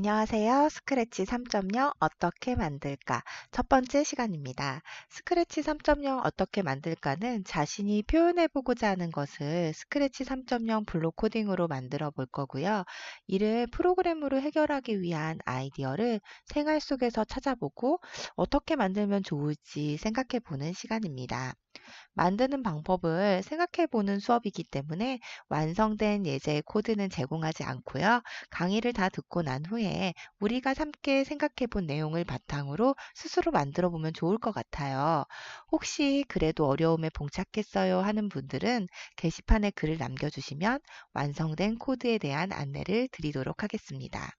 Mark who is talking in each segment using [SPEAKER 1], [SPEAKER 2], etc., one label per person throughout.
[SPEAKER 1] 안녕하세요. 스크래치 3.0 어떻게 만들까? 첫 번째 시간입니다. 스크래치 3.0 어떻게 만들까는 자신이 표현해보고자 하는 것을 스크래치 3.0 블록 코딩으로 만들어 볼 거고요. 이를 프로그램으로 해결하기 위한 아이디어를 생활 속에서 찾아보고 어떻게 만들면 좋을지 생각해 보는 시간입니다. 만드는 방법을 생각해 보는 수업이기 때문에 완성된 예제의 코드는 제공하지 않고요. 강의를 다 듣고 난 후에 우리가 함께 생각해 본 내용을 바탕으로 스스로 만들어 보면 좋을 것 같아요. 혹시 그래도 어려움에 봉착했어요 하는 분들은 게시판에 글을 남겨주시면 완성된 코드에 대한 안내를 드리도록 하겠습니다.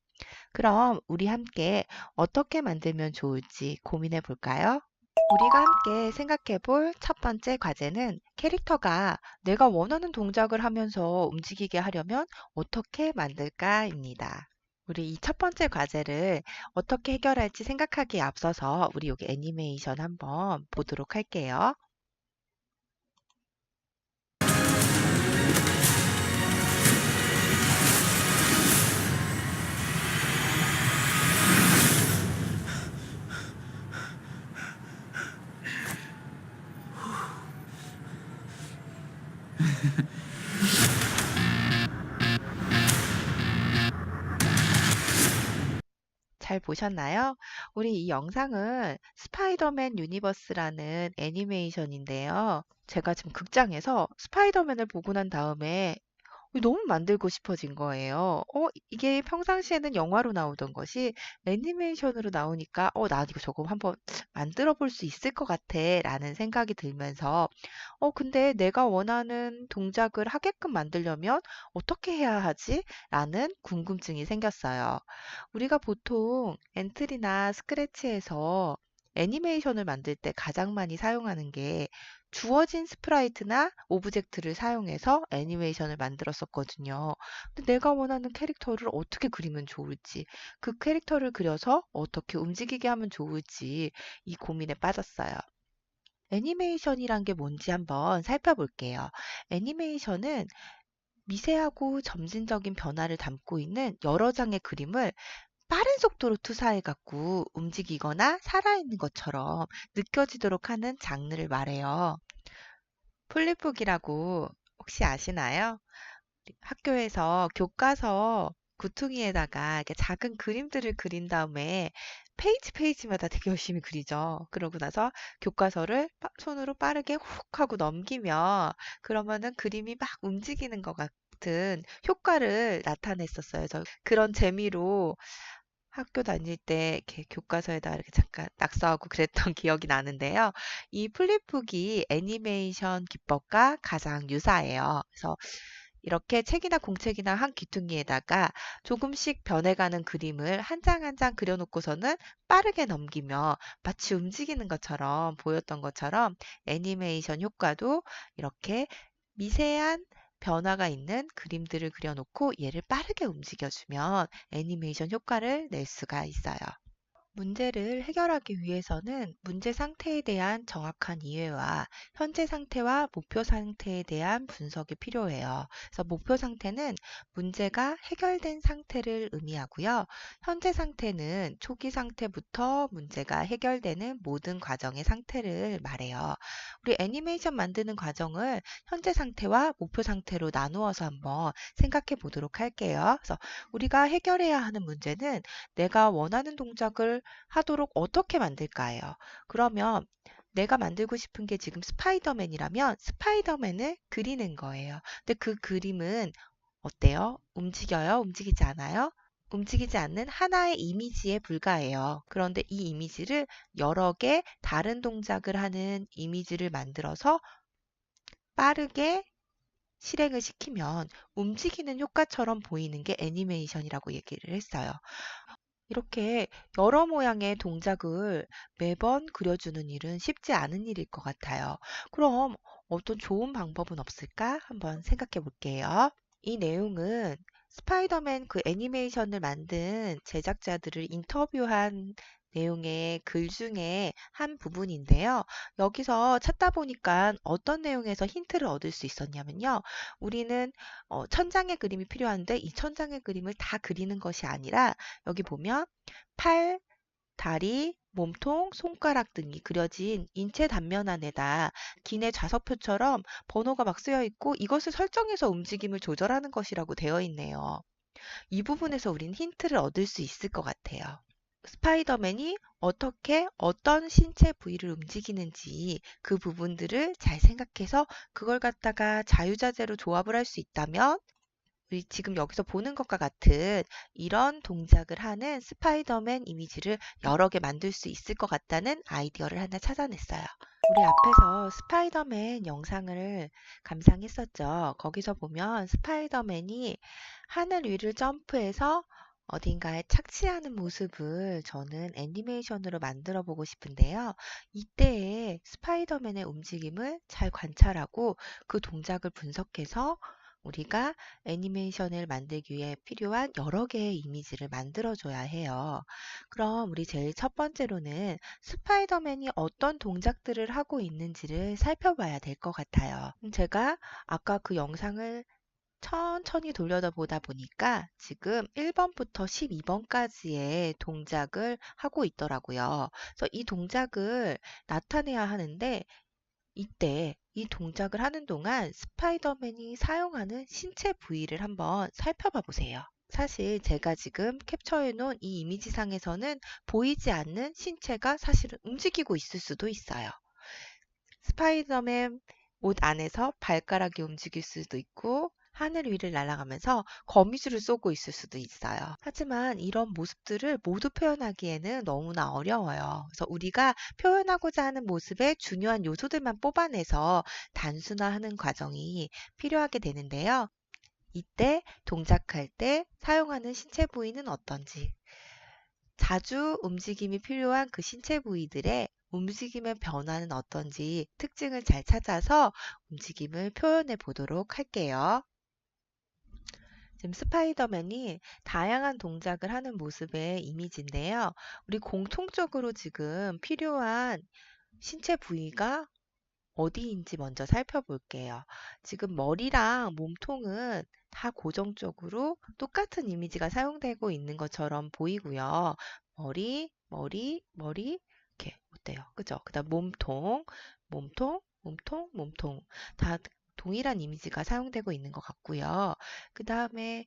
[SPEAKER 1] 그럼 우리 함께 어떻게 만들면 좋을지 고민해 볼까요? 우리가 함께 생각해 볼 첫 번째 과제는 캐릭터가 내가 원하는 동작을 하면서 움직이게 하려면 어떻게 만들까입니다. 우리 이 첫 번째 과제를 어떻게 해결할지 생각하기에 앞서서 우리 여기 애니메이션 한번 보도록 할게요. 잘 보셨나요? 우리 이 영상은 스파이더맨 유니버스라는 애니메이션인데요. 제가 지금 극장에서 스파이더맨을 보고 난 다음에 너무 만들고 싶어진 거예요. 이게 평상시에는 영화로 나오던 것이 애니메이션으로 나오니까, 나 이거 저거 한번 만들어 볼 수 있을 것 같아. 라는 생각이 들면서, 근데 내가 원하는 동작을 하게끔 만들려면 어떻게 해야 하지? 라는 궁금증이 생겼어요. 우리가 보통 엔트리나 스크래치에서 애니메이션을 만들 때 가장 많이 사용하는 게 주어진 스프라이트나 오브젝트를 사용해서 애니메이션을 만들었었거든요. 근데 내가 원하는 캐릭터를 어떻게 그리면 좋을지, 그 캐릭터를 그려서 어떻게 움직이게 하면 좋을지 이 고민에 빠졌어요. 애니메이션이란 게 뭔지 한번 살펴볼게요. 애니메이션은 미세하고 점진적인 변화를 담고 있는 여러 장의 그림을 빠른 속도로 투사해 갖고 움직이거나 살아있는 것처럼 느껴지도록 하는 장르를 말해요. 플립북이라고 혹시 아시나요? 학교에서 교과서 구퉁이에다가 이렇게 작은 그림들을 그린 다음에 페이지마다 되게 열심히 그리죠. 그러고 나서 교과서를 손으로 빠르게 훅 하고 넘기면 그러면은 그림이 막 움직이는 것 같은 효과를 나타냈었어요. 그래서 그런 재미로 학교 다닐 때 이렇게 교과서에다 이렇게 잠깐 낙서하고 그랬던 기억이 나는데요. 이 플립북이 애니메이션 기법과 가장 유사해요. 그래서 이렇게 책이나 공책이나 한 귀퉁이에다가 조금씩 변해가는 그림을 한 장 한 장 그려놓고서는 빠르게 넘기며 마치 움직이는 것처럼 보였던 것처럼 애니메이션 효과도 이렇게 미세한 변화가 있는 그림들을 그려놓고 얘를 빠르게 움직여주면 애니메이션 효과를 낼 수가 있어요. 문제를 해결하기 위해서는 문제 상태에 대한 정확한 이해와 현재 상태와 목표 상태에 대한 분석이 필요해요. 그래서 목표 상태는 문제가 해결된 상태를 의미하고요. 현재 상태는 초기 상태부터 문제가 해결되는 모든 과정의 상태를 말해요. 우리 애니메이션 만드는 과정을 현재 상태와 목표 상태로 나누어서 한번 생각해 보도록 할게요. 그래서 우리가 해결해야 하는 문제는 내가 원하는 동작을 하도록 어떻게 만들까요? 그러면 내가 만들고 싶은 게 지금 스파이더맨이라면 스파이더맨을 그리는 거예요. 근데 그 그림은 어때요? 움직여요? 움직이지 않아요? 움직이지 않는 하나의 이미지에 불과해요. 그런데 이 이미지를 여러 개 다른 동작을 하는 이미지를 만들어서 빠르게 실행을 시키면 움직이는 효과처럼 보이는 게 애니메이션이라고 얘기를 했어요. 이렇게 여러 모양의 동작을 매번 그려주는 일은 쉽지 않은 일일 것 같아요. 그럼 어떤 좋은 방법은 없을까? 한번 생각해 볼게요. 이 내용은 스파이더맨 그 애니메이션을 만든 제작자들을 인터뷰한 내용의 글 중에 한 부분인데요. 여기서 찾다 보니까 어떤 내용에서 힌트를 얻을 수 있었냐면요. 우리는 천장의 그림이 필요한데 이 천장의 그림을 다 그리는 것이 아니라 여기 보면 팔, 다리, 몸통, 손가락 등이 그려진 인체 단면안에다 기내 좌석표처럼 번호가 막 쓰여 있고 이것을 설정해서 움직임을 조절하는 것이라고 되어 있네요. 이 부분에서 우린 힌트를 얻을 수 있을 것 같아요. 스파이더맨이 어떻게 어떤 신체 부위를 움직이는지 그 부분들을 잘 생각해서 그걸 갖다가 자유자재로 조합을 할 수 있다면 우리 지금 여기서 보는 것과 같은 이런 동작을 하는 스파이더맨 이미지를 여러 개 만들 수 있을 것 같다는 아이디어를 하나 찾아냈어요. 우리 앞에서 스파이더맨 영상을 감상했었죠. 거기서 보면 스파이더맨이 하늘 위를 점프해서 어딘가에 착지하는 모습을 저는 애니메이션으로 만들어 보고 싶은데요. 이때의 스파이더맨의 움직임을 잘 관찰하고 그 동작을 분석해서 우리가 애니메이션을 만들기 위해 필요한 여러 개의 이미지를 만들어줘야 해요. 그럼 우리 제일 첫 번째로는 스파이더맨이 어떤 동작들을 하고 있는지를 살펴봐야 될 것 같아요. 제가 아까 그 영상을 천천히 돌려보다 보니까 지금 1번부터 12번까지의 동작을 하고 있더라고요. 그래서 이 동작을 나타내야 하는데 이때 이 동작을 하는 동안 스파이더맨이 사용하는 신체 부위를 한번 살펴봐 보세요. 사실 제가 지금 캡처해 놓은 이 이미지상에서는 보이지 않는 신체가 사실은 움직이고 있을 수도 있어요. 스파이더맨 옷 안에서 발가락이 움직일 수도 있고 하늘 위를 날아가면서 거미줄을 쏘고 있을 수도 있어요. 하지만 이런 모습들을 모두 표현하기에는 너무나 어려워요. 그래서 우리가 표현하고자 하는 모습의 중요한 요소들만 뽑아내서 단순화하는 과정이 필요하게 되는데요. 이때 동작할 때 사용하는 신체 부위는 어떤지, 자주 움직임이 필요한 그 신체 부위들의 움직임의 변화는 어떤지 특징을 잘 찾아서 움직임을 표현해 보도록 할게요. 지금 스파이더맨이 다양한 동작을 하는 모습의 이미지인데요. 우리 공통적으로 지금 필요한 신체 부위가 어디인지 먼저 살펴볼게요. 지금 머리랑 몸통은 다 고정적으로 똑같은 이미지가 사용되고 있는 것처럼 보이고요. 머리, 이렇게 어때요? 그죠? 그다음 몸통 다 동일한 이미지가 사용되고 있는 것 같고요. 그 다음에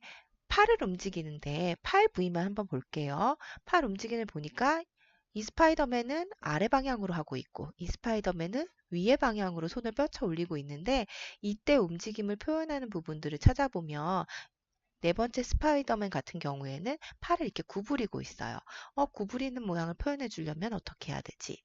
[SPEAKER 1] 팔을 움직이는데 팔 부위만 한번 볼게요. 팔 움직임을 보니까 이 스파이더맨은 아래 방향으로 하고 있고 이 스파이더맨은 위의 방향으로 손을 뻗쳐 올리고 있는데 이때 움직임을 표현하는 부분들을 찾아보면 네 번째 스파이더맨 같은 경우에는 팔을 이렇게 구부리고 있어요. 구부리는 모양을 표현해 주려면 어떻게 해야 되지?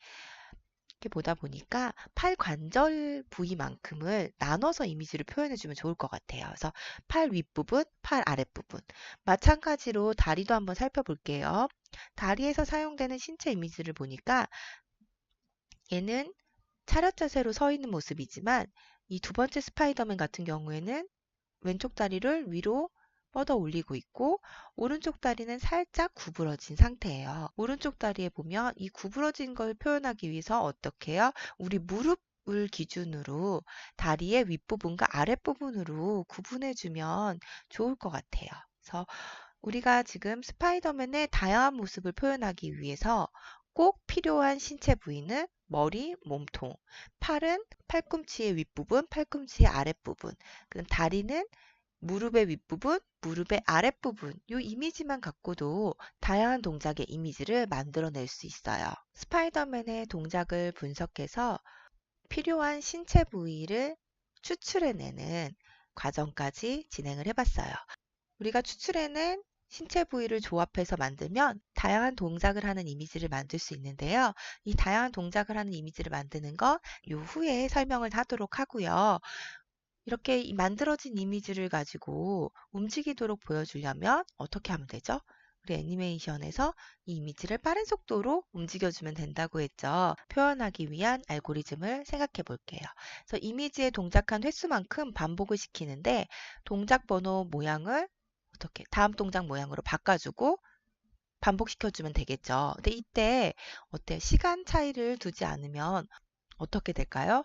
[SPEAKER 1] 이렇게 보다 보니까 팔 관절 부위만큼을 나눠서 이미지를 표현해 주면 좋을 것 같아요. 그래서 팔 윗부분, 팔 아랫부분. 마찬가지로 다리도 한번 살펴볼게요. 다리에서 사용되는 신체 이미지를 보니까 얘는 차렷 자세로 서 있는 모습이지만 이 두 번째 스파이더맨 같은 경우에는 왼쪽 다리를 위로 뻗어 올리고 있고 오른쪽 다리는 살짝 구부러진 상태예요. 오른쪽 다리에 보면 이 구부러진 걸 표현하기 위해서 어떻게 해요? 우리 무릎을 기준으로 다리의 윗부분과 아랫부분으로 구분해주면 좋을 것 같아요. 그래서 우리가 지금 스파이더맨의 다양한 모습을 표현하기 위해서 꼭 필요한 신체 부위는 머리, 몸통, 팔은 팔꿈치의 윗부분, 팔꿈치의 아랫부분, 그럼 다리는 무릎의 윗부분, 무릎의 아랫부분, 이 이미지만 갖고도 다양한 동작의 이미지를 만들어낼 수 있어요. 스파이더맨의 동작을 분석해서 필요한 신체 부위를 추출해내는 과정까지 진행을 해봤어요. 우리가 추출해낸 신체 부위를 조합해서 만들면 다양한 동작을 하는 이미지를 만들 수 있는데요. 이 다양한 동작을 하는 이미지를 만드는 건 요 후에 설명을 하도록 하고요. 이렇게 이 만들어진 이미지를 가지고 움직이도록 보여주려면 어떻게 하면 되죠? 우리 애니메이션에서 이 이미지를 빠른 속도로 움직여주면 된다고 했죠. 표현하기 위한 알고리즘을 생각해 볼게요. 그래서 이미지에 동작한 횟수만큼 반복을 시키는데 동작 번호 모양을 어떻게 다음 동작 모양으로 바꿔주고 반복시켜주면 되겠죠. 근데 이때 어때? 시간 차이를 두지 않으면 어떻게 될까요?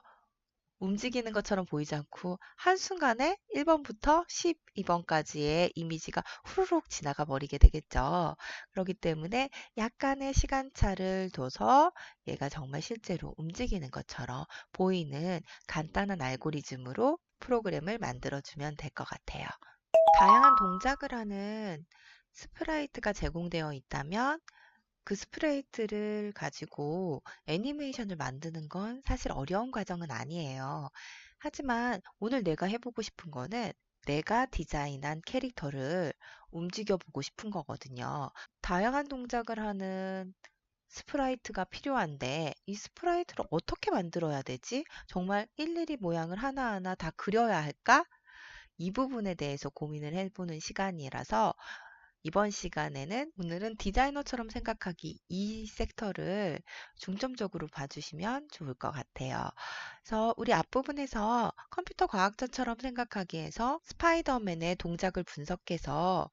[SPEAKER 1] 움직이는 것처럼 보이지 않고 한순간에 1번부터 12번까지의 이미지가 후루룩 지나가 버리게 되겠죠. 그렇기 때문에 약간의 시간차를 둬서 얘가 정말 실제로 움직이는 것처럼 보이는 간단한 알고리즘으로 프로그램을 만들어주면 될 것 같아요. 다양한 동작을 하는 스프라이트가 제공되어 있다면 그 스프레이트를 가지고 애니메이션을 만드는 건 사실 어려운 과정은 아니에요. 하지만 오늘 내가 해보고 싶은 거는 내가 디자인한 캐릭터를 움직여 보고 싶은 거거든요. 다양한 동작을 하는 스프라이트가 필요한데 이 스프라이트를 어떻게 만들어야 되지? 정말 일일이 모양을 하나하나 다 그려야 할까? 이 부분에 대해서 고민을 해보는 시간이라서 이번 시간에는 오늘은 디자이너처럼 생각하기 이 섹터를 중점적으로 봐주시면 좋을 것 같아요. 그래서 우리 앞부분에서 컴퓨터 과학자처럼 생각하기에서 스파이더맨의 동작을 분석해서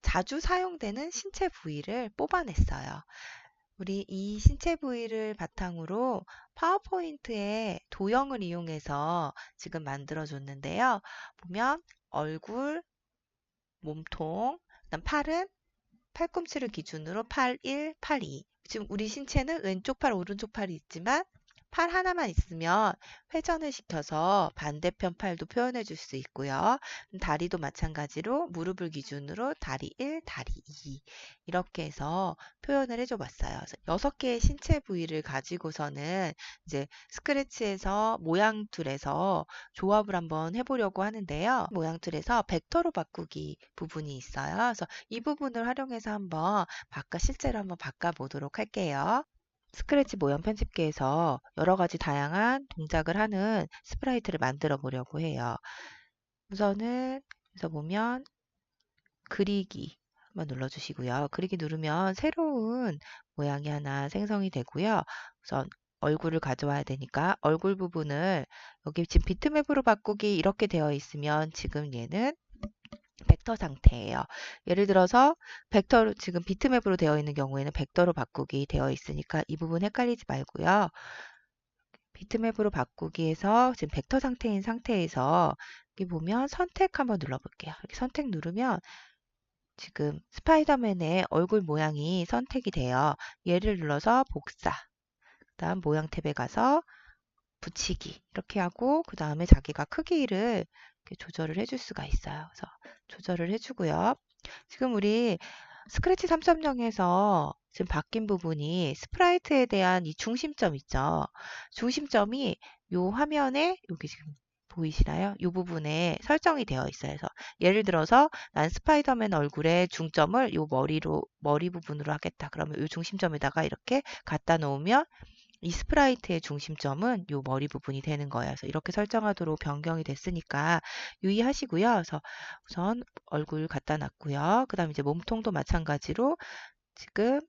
[SPEAKER 1] 자주 사용되는 신체 부위를 뽑아냈어요. 우리 이 신체 부위를 바탕으로 파워포인트에 도형을 이용해서 지금 만들어줬는데요. 보면 얼굴, 몸통, 그다음 팔은 팔꿈치를 기준으로 8, 1, 8, 2. 지금 우리 신체는 왼쪽 팔, 오른쪽 팔이 있지만 팔 하나만 있으면 회전을 시켜서 반대편 팔도 표현해 줄 수 있고요. 다리도 마찬가지로 무릎을 기준으로 다리 1, 다리 2 이렇게 해서 표현을 해줘 봤어요. 그래서 6개의 신체 부위를 가지고서는 이제 스크래치에서 모양 툴에서 조합을 한번 해보려고 하는데요. 모양 툴에서 벡터로 바꾸기 부분이 있어요. 그래서 이 부분을 활용해서 한번 실제로 한번 바꿔보도록 할게요. 스크래치 모형 편집기에서 여러 가지 다양한 동작을 하는 스프라이트를 만들어 보려고 해요. 우선은 여기서 보면 그리기 한번 눌러주시고요. 그리기 누르면 새로운 모양이 하나 생성이 되고요. 우선 얼굴을 가져와야 되니까 얼굴 부분을 여기 지금 비트맵으로 바꾸기 이렇게 되어 있으면 지금 얘는 벡터 상태예요. 예를 들어서 벡터로 지금 비트맵으로 되어 있는 경우에는 벡터로 바꾸기 되어 있으니까 이 부분 헷갈리지 말고요. 비트맵으로 바꾸기에서 지금 벡터 상태인 상태에서 여기 보면 선택 한번 눌러볼게요. 이렇게 선택 누르면 지금 스파이더맨의 얼굴 모양이 선택이 돼요. 얘를 눌러서 복사, 그 다음 모양 탭에 가서 붙이기 이렇게 하고 그 다음에 자기가 크기를 이렇게 조절을 해줄 수가 있어요. 그래서 조절을 해주고요. 지금 우리 스크래치 3.0에서 지금 바뀐 부분이 스프라이트에 대한 이 중심점 있죠. 중심점이 요 화면에 여기 지금 보이시나요? 이 부분에 설정이 되어 있어요. 그래서 예를 들어서 난 스파이더맨 얼굴의 중점을 요 머리 부분으로 하겠다. 그러면 이 중심점에다가 이렇게 갖다 놓으면 이 스프라이트의 중심점은 요 머리 부분이 되는 거예요. 그래서 이렇게 설정하도록 변경이 됐으니까 유의하시고요. 그래서 우선 얼굴 갖다 놨고요. 그 다음에 이제 몸통도 마찬가지로 지금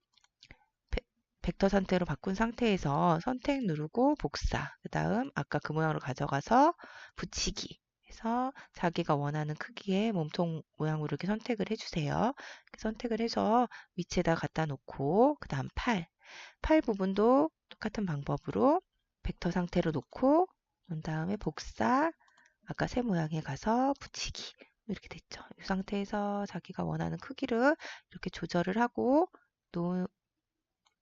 [SPEAKER 1] 벡터 상태로 바꾼 상태에서 선택 누르고 복사, 그 다음 아까 그 모양으로 가져가서 붙이기 해서 자기가 원하는 크기의 몸통 모양으로 이렇게 선택을 해주세요. 이렇게 선택을 해서 위치에다 갖다 놓고 그 다음 팔 부분도 똑같은 방법으로 벡터 상태로 놓고 그 다음에 복사, 아까 새 모양에 가서 붙이기 이렇게 됐죠. 이 상태에서 자기가 원하는 크기를 이렇게 조절을 하고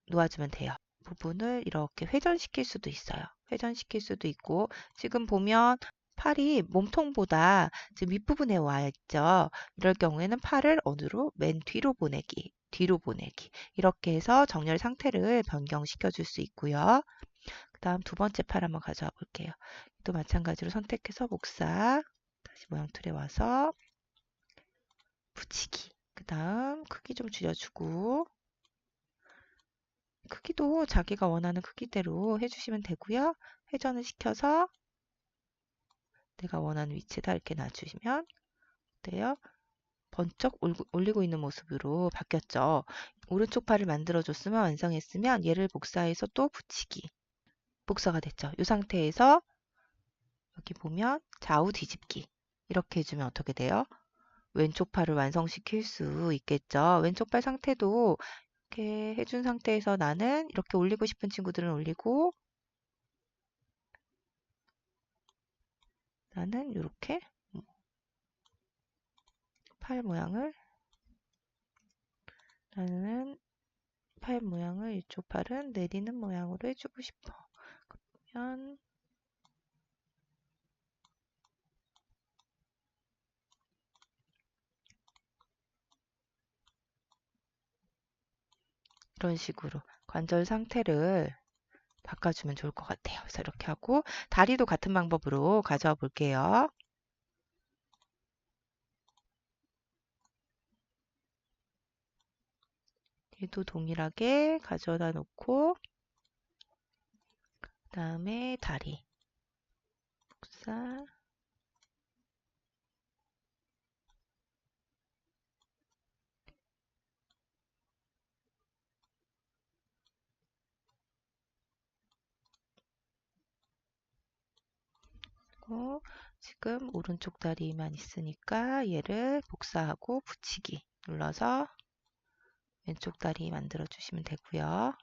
[SPEAKER 1] 놓아주면 돼요. 부분을 이렇게 회전시킬 수도 있어요. 회전시킬 수도 있고 지금 보면 팔이 몸통보다 지금 윗부분에 와 있죠. 이럴 경우에는 팔을 어디로? 맨 뒤로 보내기, 뒤로 보내기 이렇게 해서 정렬 상태를 변경시켜 줄 수 있고요. 그 다음 두 번째 팔 한번 가져와 볼게요. 또 마찬가지로 선택해서 복사, 다시 모양 툴에 와서 붙이기, 그 다음 크기 좀 줄여주고 크기도 자기가 원하는 크기대로 해주시면 되고요. 회전을 시켜서 내가 원하는 위치에다 이렇게 놔주시면 돼요. 번쩍 올리고 있는 모습으로 바뀌었죠. 오른쪽 팔을 만들어줬으면 완성했으면 얘를 복사해서 또 붙이기. 복사가 됐죠. 이 상태에서 여기 보면 좌우 뒤집기. 이렇게 해주면 어떻게 돼요? 왼쪽 팔을 완성시킬 수 있겠죠. 왼쪽 팔 상태도 이렇게 해준 상태에서 나는 이렇게 올리고 싶은 친구들은 올리고 나는 이렇게 팔 모양을 나는 팔 모양을 이쪽 팔은 내리는 모양으로 해주고 싶어. 그러면 이런 식으로 관절 상태를 바꿔주면 좋을 것 같아요. 그래서 이렇게 하고 다리도 같은 방법으로 가져와 볼게요. 얘도 동일하게 가져다 놓고 그 다음에 다리 복사 그리고 지금 오른쪽 다리만 있으니까 얘를 복사하고 붙이기 눌러서 왼쪽 다리 만들어 주시면 되고요.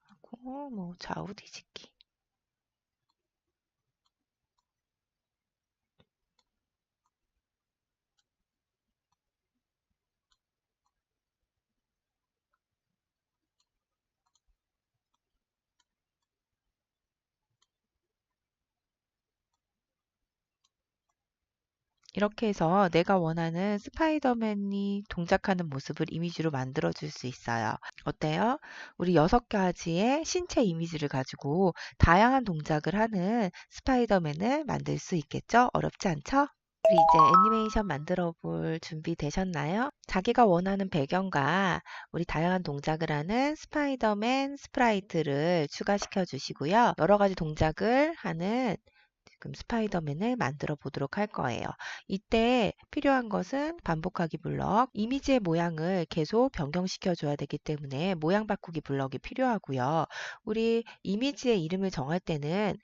[SPEAKER 1] 하고 뭐 좌우 뒤집기. 이렇게 해서 내가 원하는 스파이더맨이 동작하는 모습을 이미지로 만들어 줄 수 있어요. 어때요? 우리 6가지의 신체 이미지를 가지고 다양한 동작을 하는 스파이더맨을 만들 수 있겠죠? 어렵지 않죠? 우리 이제 애니메이션 만들어 볼 준비 되셨나요? 자기가 원하는 배경과 우리 다양한 동작을 하는 스파이더맨 스프라이트를 추가시켜 주시고요. 여러 가지 동작을 하는 지금 스파이더맨을 만들어 보도록 할 거예요. 이때 필요한 것은 반복하기 블럭, 이미지의 모양을 계속 변경시켜 줘야 되기 때문에 모양 바꾸기 블럭이 필요하고요. 우리 이미지의 이름을 정할 때는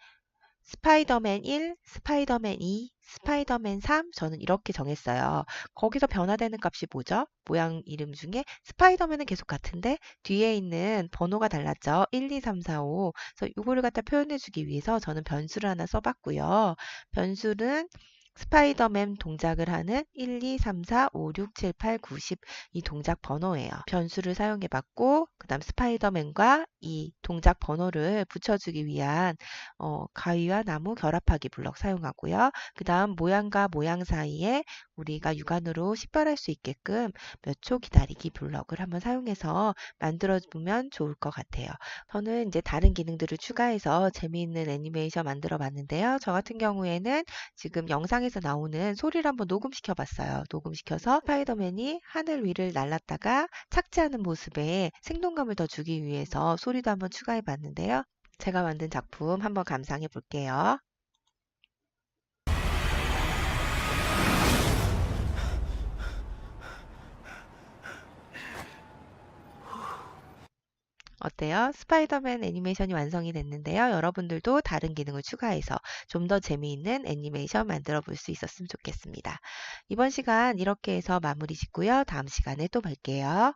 [SPEAKER 1] 스파이더맨 1, 스파이더맨 2, 스파이더맨 3 저는 이렇게 정했어요. 거기서 변화되는 값이 뭐죠? 모양 이름 중에 스파이더맨은 계속 같은데 뒤에 있는 번호가 달랐죠. 1, 2, 3, 4, 5. 그래서 이거를 갖다 표현해 주기 위해서 저는 변수를 하나 써봤고요. 변수는 스파이더맨 동작을 하는 1, 2, 3, 4, 5, 6, 7, 8, 9, 10 이 동작 번호예요. 변수를 사용해 봤고 그 다음 스파이더맨과 이 동작 번호를 붙여주기 위한 가위와 나무 결합하기 블럭 사용하고요. 그 다음 모양과 모양 사이에 우리가 육안으로 식별할 수 있게끔 몇 초 기다리기 블럭을 한번 사용해서 만들어 보면 좋을 것 같아요. 저는 이제 다른 기능들을 추가해서 재미있는 애니메이션 만들어 봤는데요. 저 같은 경우에는 지금 영상에서 나오는 소리를 한번 녹음시켜 봤어요. 녹음시켜서 스파이더맨이 하늘 위를 날았다가 착지하는 모습에 생동감을 더 주기 위해서 소리도 한번 추가해 봤는데요. 제가 만든 작품 한번 감상해 볼게요. 어때요? 스파이더맨 애니메이션이 완성이 됐는데요. 여러분들도 다른 기능을 추가해서 좀 더 재미있는 애니메이션 만들어 볼 수 있었으면 좋겠습니다. 이번 시간 이렇게 해서 마무리 짓고요. 다음 시간에 또 뵐게요.